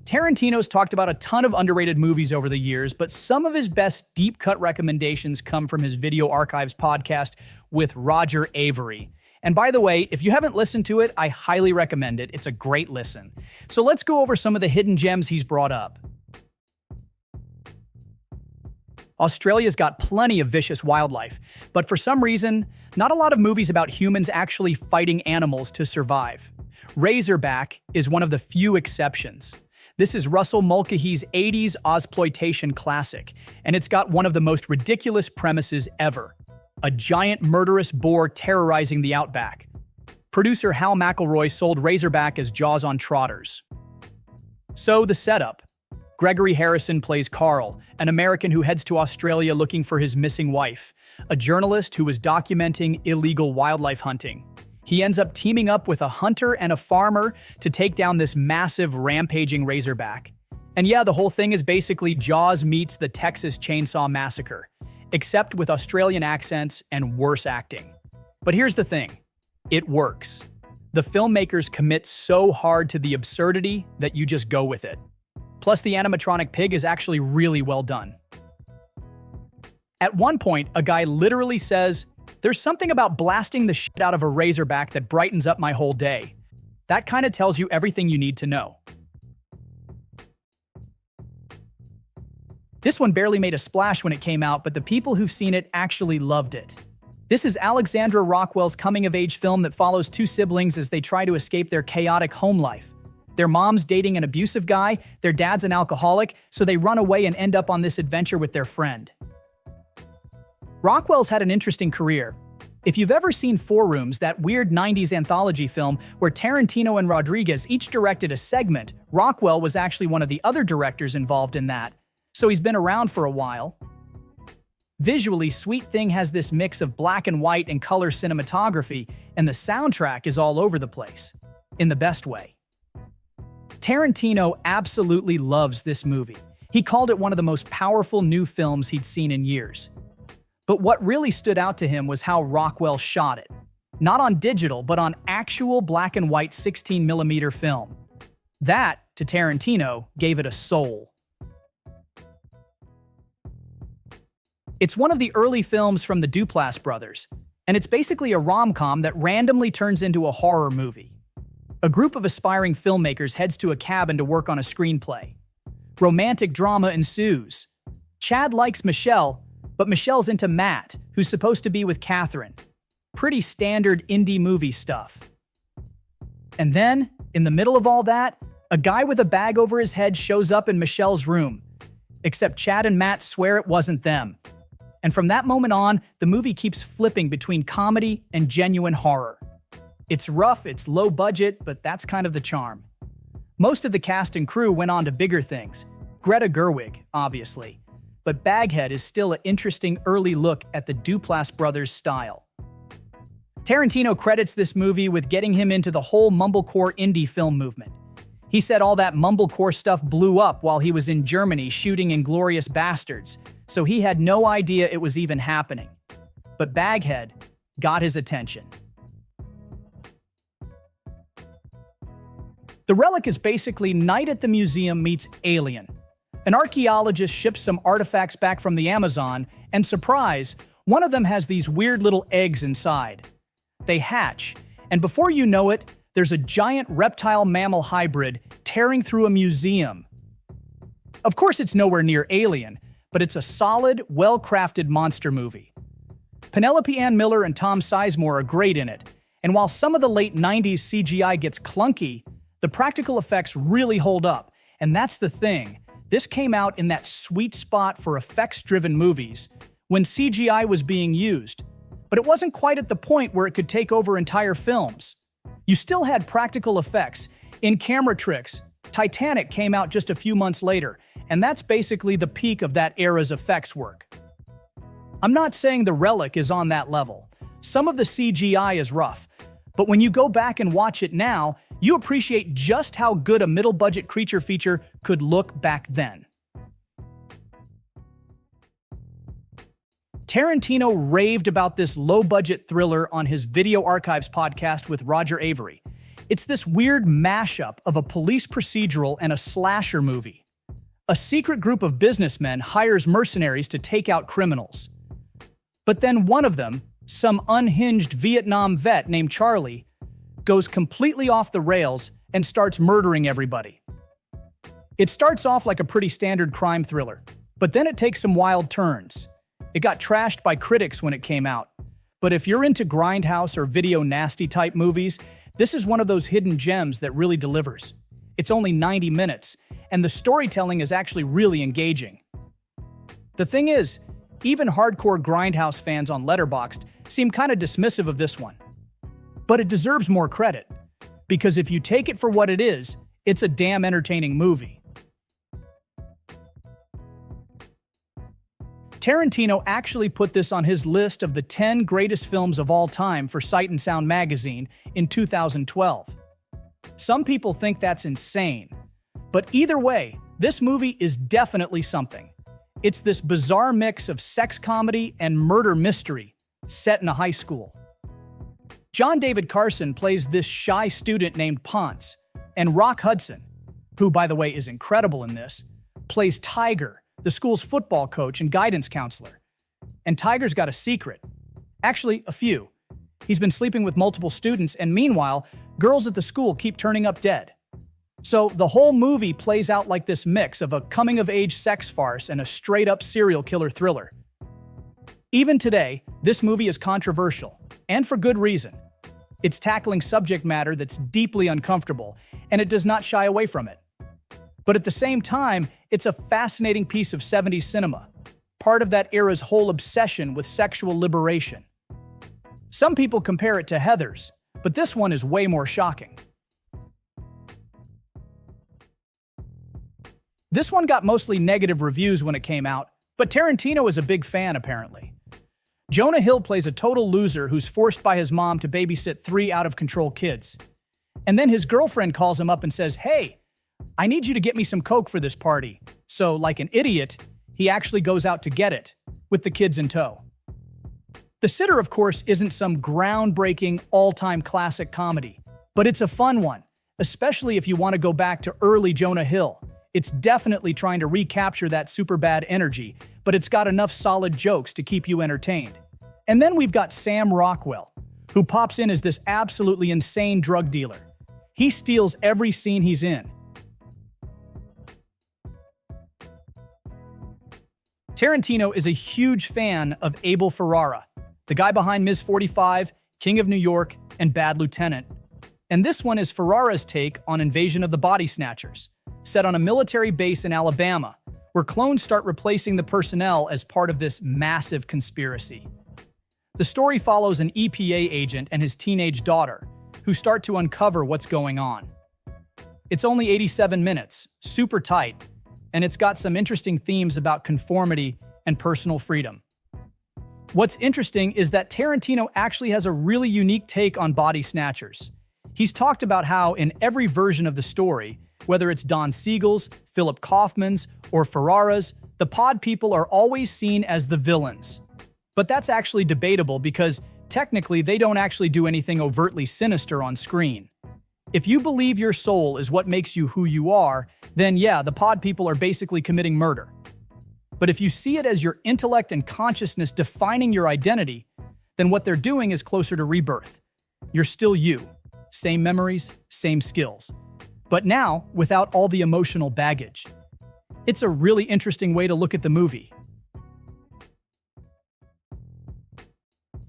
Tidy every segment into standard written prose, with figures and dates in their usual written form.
Tarantino's talked about a ton of underrated movies over the years, but some of his best deep-cut recommendations come from his Video Archives podcast with Roger Avery. And by the way, if you haven't listened to it, I highly recommend it. It's a great listen. So let's go over some of the hidden gems he's brought up. Australia's got plenty of vicious wildlife, but for some reason, not a lot of movies about humans actually fighting animals to survive. Razorback is one of the few exceptions. This is Russell Mulcahy's 80s Ozploitation classic, and it's got one of the most ridiculous premises ever. A giant murderous boar terrorizing the outback. Producer Hal McElroy sold Razorback as Jaws on Trotters. So, the setup. Gregory Harrison plays Carl, an American who heads to Australia looking for his missing wife, a journalist who was documenting illegal wildlife hunting. He ends up teaming up with a hunter and a farmer to take down this massive rampaging razorback. And yeah, the whole thing is basically Jaws meets the Texas Chainsaw Massacre, except with Australian accents and worse acting. But here's the thing, it works. The filmmakers commit so hard to the absurdity that you just go with it. Plus, the animatronic pig is actually really well done. At one point, a guy literally says, "There's something about blasting the shit out of a razorback that brightens up my whole day." That kind of tells you everything you need to know. This one barely made a splash when it came out, but the people who've seen it actually loved it. This is Alexandra Rockwell's coming-of-age film that follows two siblings as they try to escape their chaotic home life. Their mom's dating an abusive guy, their dad's an alcoholic, so they run away and end up on this adventure with their friend. Rockwell's had an interesting career. If you've ever seen Four Rooms, that weird 90s anthology film where Tarantino and Rodriguez each directed a segment, Rockwell was actually one of the other directors involved in that, so he's been around for a while. Visually, Sweet Thing has this mix of black and white and color cinematography, and the soundtrack is all over the place, in the best way. Tarantino absolutely loves this movie. He called it one of the most powerful new films he'd seen in years. But what really stood out to him was how Rockwell shot it. Not on digital, but on actual black and white 16mm film. That, to Tarantino, gave it a soul. It's one of the early films from the Duplass brothers, and it's basically a rom-com that randomly turns into a horror movie. A group of aspiring filmmakers heads to a cabin to work on a screenplay. Romantic drama ensues. Chad likes Michelle, but Michelle's into Matt, who's supposed to be with Catherine. Pretty standard indie movie stuff. And then, in the middle of all that, a guy with a bag over his head shows up in Michelle's room. Except Chad and Matt swear it wasn't them. And from that moment on, the movie keeps flipping between comedy and genuine horror. It's rough, it's low budget, but that's kind of the charm. Most of the cast and crew went on to bigger things. Greta Gerwig, obviously. But Baghead is still an interesting early look at the Duplass brothers' style. Tarantino credits this movie with getting him into the whole mumblecore indie film movement. He said all that mumblecore stuff blew up while he was in Germany shooting Inglourious Bastards, so he had no idea it was even happening. But Baghead got his attention. The Relic is basically Night at the Museum meets Alien. An archaeologist ships some artifacts back from the Amazon, and surprise, one of them has these weird little eggs inside. They hatch, and before you know it, there's a giant reptile-mammal hybrid tearing through a museum. Of course, it's nowhere near Alien, but it's a solid, well-crafted monster movie. Penelope Ann Miller and Tom Sizemore are great in it, and while some of the late 90s CGI gets clunky, the practical effects really hold up, and that's the thing. This came out in that sweet spot for effects-driven movies, when CGI was being used, but it wasn't quite at the point where it could take over entire films. You still had practical effects, in-camera tricks. Titanic came out just a few months later, and that's basically the peak of that era's effects work. I'm not saying The Relic is on that level. Some of the CGI is rough, but when you go back and watch it now, you appreciate just how good a middle-budget creature feature could look back then. Tarantino raved about this low-budget thriller on his Video Archives podcast with Roger Avery. It's this weird mashup of a police procedural and a slasher movie. A secret group of businessmen hires mercenaries to take out criminals. But then one of them, some unhinged Vietnam vet named Charlie, goes completely off the rails and starts murdering everybody. It starts off like a pretty standard crime thriller, but then it takes some wild turns. It got trashed by critics when it came out. But if you're into grindhouse or video nasty type movies, this is one of those hidden gems that really delivers. It's only 90 minutes, and the storytelling is actually really engaging. The thing is, even hardcore grindhouse fans on Letterboxd seem kind of dismissive of this one. But it deserves more credit, because if you take it for what it is, it's a damn entertaining movie. Tarantino actually put this on his list of the 10 greatest films of all time for Sight and Sound magazine in 2012. Some people think that's insane, but either way, this movie is definitely something. It's this bizarre mix of sex comedy and murder mystery set in a high school. John David Carson plays this shy student named Ponce, and Rock Hudson, who by the way is incredible in this, plays Tiger, the school's football coach and guidance counselor. And Tiger's got a secret. Actually, a few. He's been sleeping with multiple students, and meanwhile, girls at the school keep turning up dead. So the whole movie plays out like this mix of a coming-of-age sex farce and a straight-up serial killer thriller. Even today, this movie is controversial, and for good reason. It's tackling subject matter that's deeply uncomfortable, and it does not shy away from it. But at the same time, it's a fascinating piece of 70s cinema, part of that era's whole obsession with sexual liberation. Some people compare it to Heathers, but this one is way more shocking. This one got mostly negative reviews when it came out, but Tarantino is a big fan apparently. Jonah Hill plays a total loser who's forced by his mom to babysit 3 out-of-control kids. And then his girlfriend calls him up and says, "Hey, I need you to get me some coke for this party." So, like an idiot, he actually goes out to get it, with the kids in tow. The Sitter, of course, isn't some groundbreaking, all-time classic comedy, but it's a fun one, especially if you want to go back to early Jonah Hill. It's definitely trying to recapture that Superbad energy, but it's got enough solid jokes to keep you entertained. And then we've got Sam Rockwell, who pops in as this absolutely insane drug dealer. He steals every scene he's in. Tarantino is a huge fan of Abel Ferrara, the guy behind Ms. 45, King of New York, and Bad Lieutenant. And this one is Ferrara's take on Invasion of the Body Snatchers, set on a military base in Alabama, where clones start replacing the personnel as part of this massive conspiracy. The story follows an EPA agent and his teenage daughter, who start to uncover what's going on. It's only 87 minutes, super tight, and it's got some interesting themes about conformity and personal freedom. What's interesting is that Tarantino actually has a really unique take on body snatchers. He's talked about how in every version of the story, whether it's Don Siegel's, Philip Kaufman's, or Ferrara's, the pod people are always seen as the villains. But that's actually debatable because technically they don't actually do anything overtly sinister on screen. If you believe your soul is what makes you who you are, then yeah, the pod people are basically committing murder. But if you see it as your intellect and consciousness defining your identity, then what they're doing is closer to rebirth. You're still you. Same memories, same skills. But now, without all the emotional baggage. It's a really interesting way to look at the movie.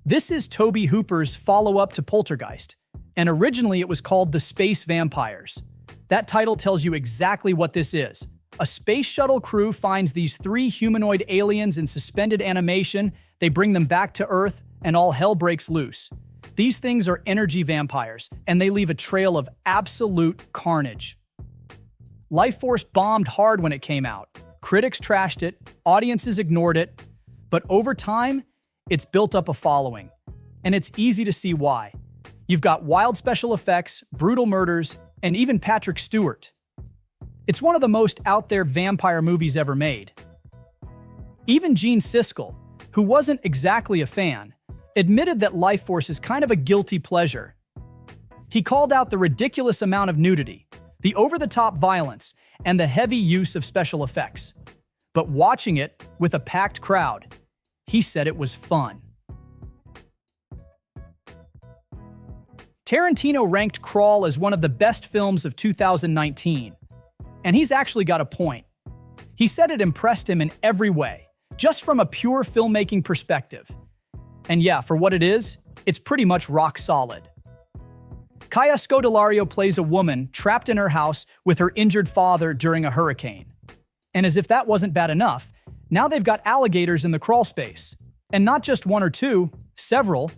This is Tobe Hooper's follow-up to Poltergeist, and originally it was called The Space Vampires. That title tells you exactly what this is. A space shuttle crew finds these 3 humanoid aliens in suspended animation, they bring them back to Earth, and all hell breaks loose. These things are energy vampires, and they leave a trail of absolute carnage. Lifeforce bombed hard when it came out. Critics trashed it, audiences ignored it, but over time, it's built up a following. And it's easy to see why. You've got wild special effects, brutal murders, and even Patrick Stewart. It's one of the most out-there vampire movies ever made. Even Gene Siskel, who wasn't exactly a fan, admitted that Lifeforce is kind of a guilty pleasure. He called out the ridiculous amount of nudity, the over-the-top violence, and the heavy use of special effects. But watching it with a packed crowd, he said it was fun. Tarantino ranked Crawl as one of the best films of 2019. And he's actually got a point. He said it impressed him in every way, just from a pure filmmaking perspective. And yeah, for what it is, it's pretty much rock solid. Kaya Scodelario plays a woman trapped in her house with her injured father during a hurricane. And as if that wasn't bad enough, now they've got alligators in the crawl space. And not just one or two, several,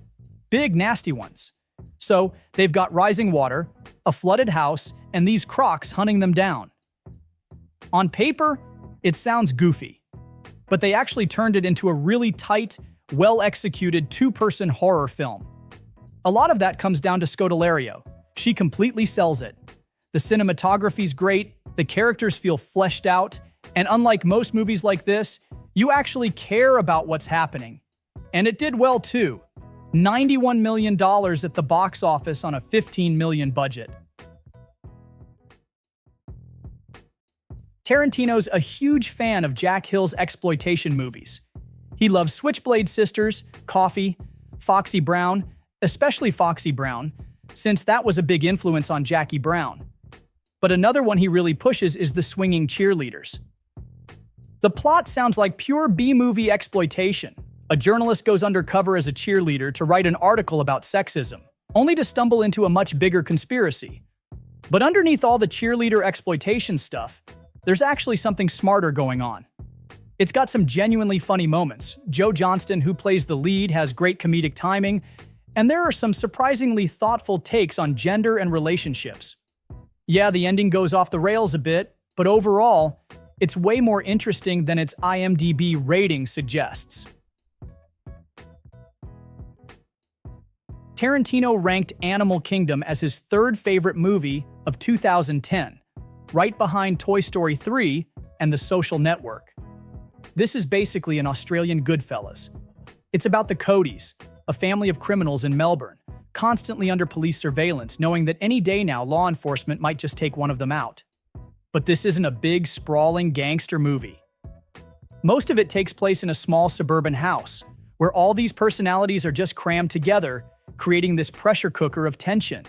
big nasty ones. So they've got rising water, a flooded house, and these crocs hunting them down. On paper, it sounds goofy, but they actually turned it into a really tight, well-executed two-person horror film. A lot of that comes down to Scodelario. She completely sells it. The cinematography's great, the characters feel fleshed out, and unlike most movies like this, you actually care about what's happening. And it did well too. $91 million at the box office on a $15 million budget. Tarantino's a huge fan of Jack Hill's exploitation movies. He loves Switchblade Sisters, Coffee, Foxy Brown, especially Foxy Brown, since that was a big influence on Jackie Brown. But another one he really pushes is the Swinging Cheerleaders. The plot sounds like pure B-movie exploitation. A journalist goes undercover as a cheerleader to write an article about sexism, only to stumble into a much bigger conspiracy. But underneath all the cheerleader exploitation stuff, there's actually something smarter going on. It's got some genuinely funny moments. Joe Johnston, who plays the lead, has great comedic timing, and there are some surprisingly thoughtful takes on gender and relationships. Yeah, the ending goes off the rails a bit, but overall, it's way more interesting than its IMDb rating suggests. Tarantino ranked Animal Kingdom as his third favorite movie of 2010, right behind Toy Story 3 and The Social Network. This is basically an Australian Goodfellas. It's about the Codys, a family of criminals in Melbourne, constantly under police surveillance, knowing that any day now law enforcement might just take one of them out. But this isn't a big, sprawling gangster movie. Most of it takes place in a small suburban house, where all these personalities are just crammed together, creating this pressure cooker of tension.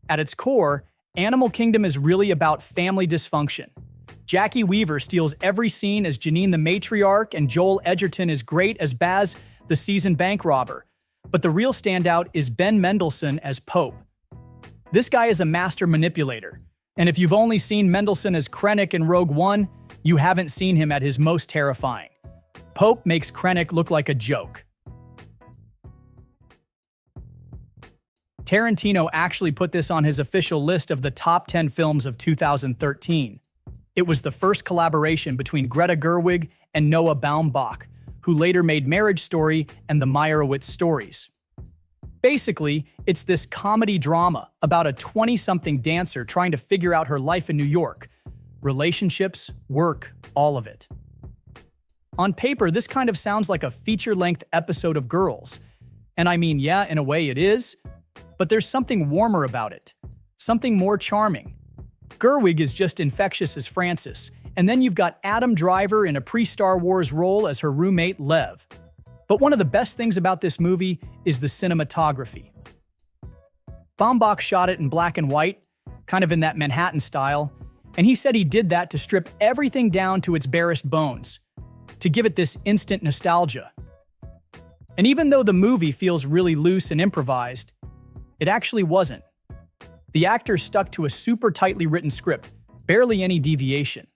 At its core, Animal Kingdom is really about family dysfunction. Jackie Weaver steals every scene as Janine the matriarch, and Joel Edgerton is great as Baz, the seasoned bank robber. But the real standout is Ben Mendelsohn as Pope. This guy is a master manipulator, and if you've only seen Mendelsohn as Krennic in Rogue One, you haven't seen him at his most terrifying. Pope makes Krennic look like a joke. Tarantino actually put this on his official list of the top 10 films of 2013. It was the first collaboration between Greta Gerwig and Noah Baumbach, who later made Marriage Story and the Meyerowitz Stories. Basically, it's this comedy drama about a 20-something dancer trying to figure out her life in New York. Relationships, work, all of it. On paper, this kind of sounds like a feature-length episode of Girls. And I mean, yeah, in a way it is, but there's something warmer about it. Something more charming. Gerwig is just infectious as Frances, and then you've got Adam Driver in a pre-Star Wars role as her roommate Lev. But one of the best things about this movie is the cinematography. Baumbach shot it in black and white, kind of in that Manhattan style, and he said he did that to strip everything down to its barest bones, to give it this instant nostalgia. And even though the movie feels really loose and improvised, it actually wasn't. The actors stuck to a super tightly written script, barely any deviation.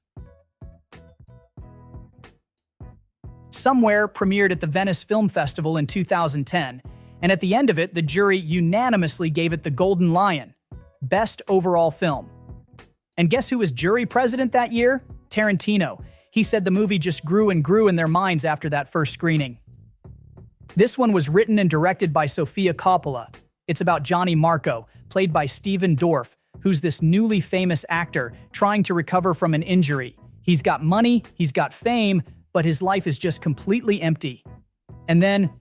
Somewhere premiered at the Venice Film Festival in 2010, and at the end of it, the jury unanimously gave it the Golden Lion, Best Overall Film. And guess who was jury president that year? Tarantino. He said the movie just grew and grew in their minds after that first screening. This one was written and directed by Sofia Coppola. It's about Johnny Marco, played by Stephen Dorff, who's this newly famous actor trying to recover from an injury. He's got money, he's got fame, but his life is just completely empty. And then,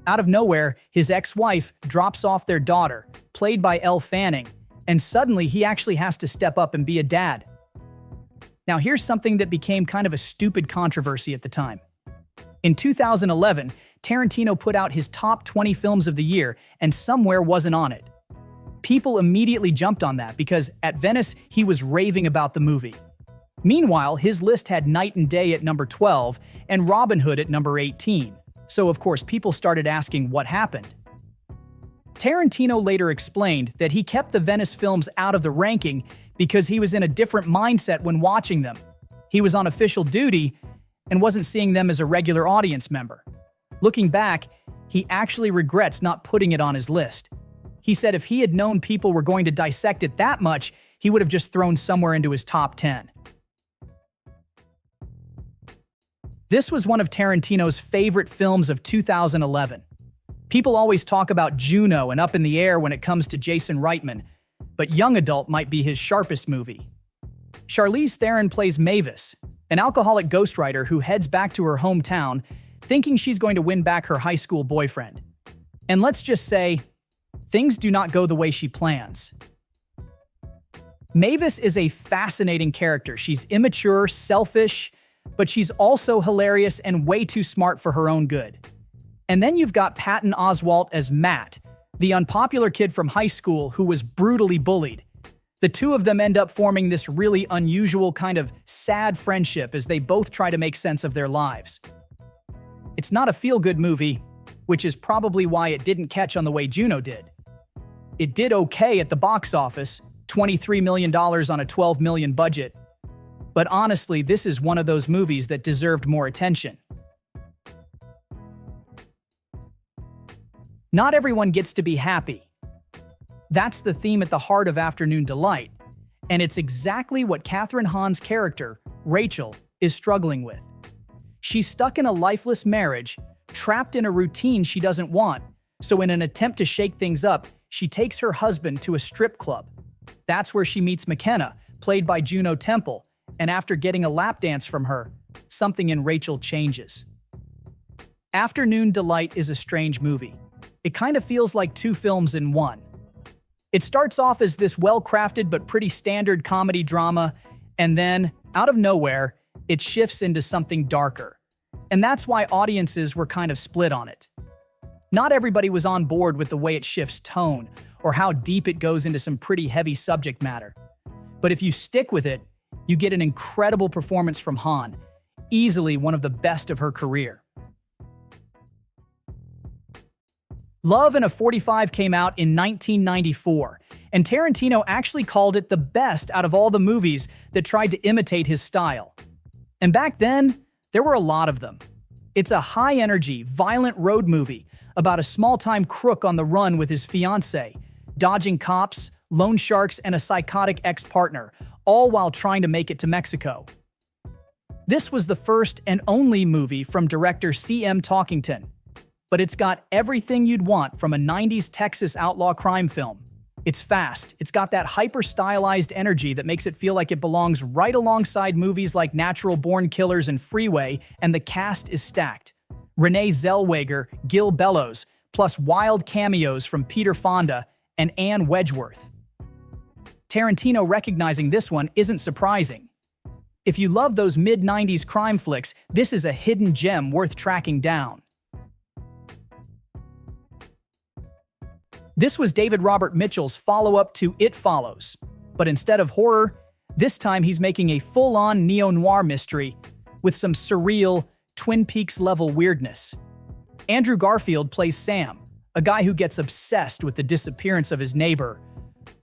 out of nowhere, his ex-wife drops off their daughter, played by Elle Fanning, and suddenly he actually has to step up and be a dad. Now here's something that became kind of a stupid controversy at the time. In 2011, Tarantino put out his top 20 films of the year, and Somewhere wasn't on it. People immediately jumped on that because at Venice, he was raving about the movie. Meanwhile, his list had Night and Day at number 12 and Robin Hood at number 18. So of course, people started asking what happened. Tarantino later explained that he kept the Venice films out of the ranking because he was in a different mindset when watching them. He was on official duty and wasn't seeing them as a regular audience member. Looking back, he actually regrets not putting it on his list. He said if he had known people were going to dissect it that much, he would have just thrown Somewhere into his top 10. This was one of Tarantino's favorite films of 2011. People always talk about Juno and Up in the Air when it comes to Jason Reitman, but Young Adult might be his sharpest movie. Charlize Theron plays Mavis, an alcoholic ghostwriter who heads back to her hometown thinking she's going to win back her high school boyfriend. And let's just say, things do not go the way she plans. Mavis is a fascinating character. She's immature, selfish, but she's also hilarious and way too smart for her own good. And then you've got Patton Oswalt as Matt, the unpopular kid from high school who was brutally bullied. The two of them end up forming this really unusual kind of sad friendship as they both try to make sense of their lives. It's not a feel-good movie, which is probably why it didn't catch on the way Juno did. It did okay at the box office, $23 million on a $12 million budget. But honestly, this is one of those movies that deserved more attention. Not everyone gets to be happy. That's the theme at the heart of Afternoon Delight, and it's exactly what Kathryn Hahn's character, Rachel, is struggling with. She's stuck in a lifeless marriage, trapped in a routine she doesn't want, so in an attempt to shake things up, she takes her husband to a strip club. That's where she meets McKenna, played by Juno Temple, and after getting a lap dance from her, something in Rachel changes. Afternoon Delight is a strange movie. It kind of feels like two films in one. It starts off as this well-crafted but pretty standard comedy drama, and then, out of nowhere, it shifts into something darker. And that's why audiences were kind of split on it. Not everybody was on board with the way it shifts tone, or how deep it goes into some pretty heavy subject matter. But if you stick with it, you get an incredible performance from Hahn, easily one of the best of her career. Love and a 45 came out in 1994, and Tarantino actually called it the best out of all the movies that tried to imitate his style. And back then, there were a lot of them. It's a high-energy, violent road movie about a small-time crook on the run with his fiancée, dodging cops, loan sharks, and a psychotic ex-partner, all while trying to make it to Mexico. This was the first and only movie from director C.M. Talkington, but it's got everything you'd want from a 90s Texas outlaw crime film. It's fast, it's got that hyper-stylized energy that makes it feel like it belongs right alongside movies like Natural Born Killers and Freeway, and the cast is stacked. Renee Zellweger, Gil Bellows, plus wild cameos from Peter Fonda and Anne Wedgeworth. Tarantino recognizing this one isn't surprising. If you love those mid-90s crime flicks, this is a hidden gem worth tracking down. This was David Robert Mitchell's follow-up to It Follows, but instead of horror, this time he's making a full-on neo-noir mystery with some surreal, Twin Peaks-level weirdness. Andrew Garfield plays Sam, a guy who gets obsessed with the disappearance of his neighbor,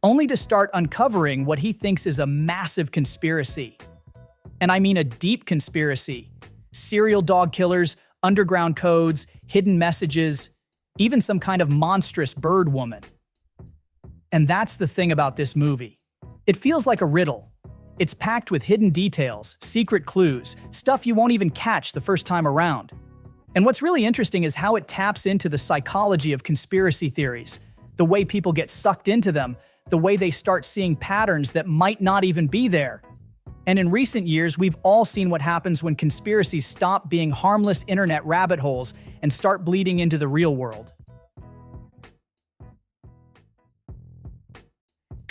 only to start uncovering what he thinks is a massive conspiracy. And I mean a deep conspiracy. Serial dog killers, underground codes, hidden messages, even some kind of monstrous bird woman. And that's the thing about this movie. It feels like a riddle. It's packed with hidden details, secret clues, stuff you won't even catch the first time around. And what's really interesting is how it taps into the psychology of conspiracy theories, the way people get sucked into them, the way they start seeing patterns that might not even be there. And in recent years, we've all seen what happens when conspiracies stop being harmless internet rabbit holes and start bleeding into the real world.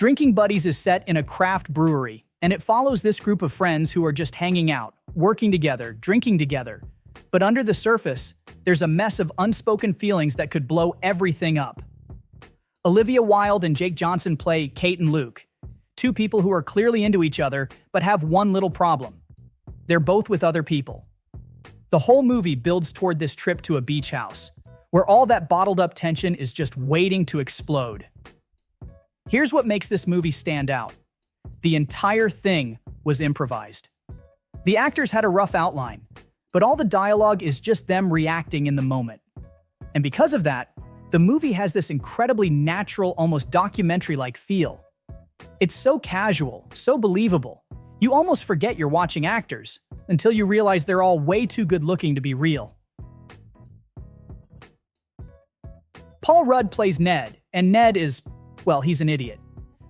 Drinking Buddies is set in a craft brewery, and it follows this group of friends who are just hanging out, working together, drinking together. But under the surface, there's a mess of unspoken feelings that could blow everything up. Olivia Wilde and Jake Johnson play Kate and Luke, two people who are clearly into each other but have one little problem. They're both with other people. The whole movie builds toward this trip to a beach house, where all that bottled-up tension is just waiting to explode. Here's what makes this movie stand out. The entire thing was improvised. The actors had a rough outline, but all the dialogue is just them reacting in the moment. And because of that, the movie has this incredibly natural, almost documentary-like feel. It's so casual, so believable, you almost forget you're watching actors, until you realize they're all way too good-looking to be real. Paul Rudd plays Ned, and Ned is, well, he's an idiot.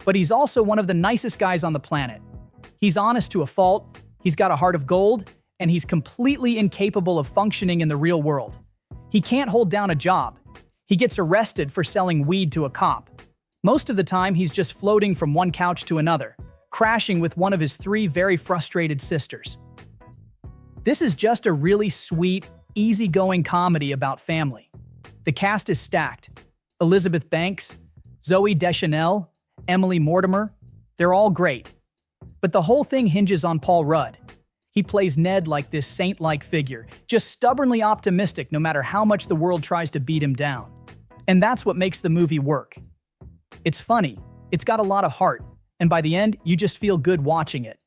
But he's also one of the nicest guys on the planet. He's honest to a fault, he's got a heart of gold, and he's completely incapable of functioning in the real world. He can't hold down a job. He gets arrested for selling weed to a cop. Most of the time, he's just floating from one couch to another, crashing with one of his 3 very frustrated sisters. This is just a really sweet, easygoing comedy about family. The cast is stacked. Elizabeth Banks, Zooey Deschanel, Emily Mortimer, they're all great. But the whole thing hinges on Paul Rudd. He plays Ned like this saint-like figure, just stubbornly optimistic no matter how much the world tries to beat him down. And that's what makes the movie work. It's funny, it's got a lot of heart, and by the end, you just feel good watching it.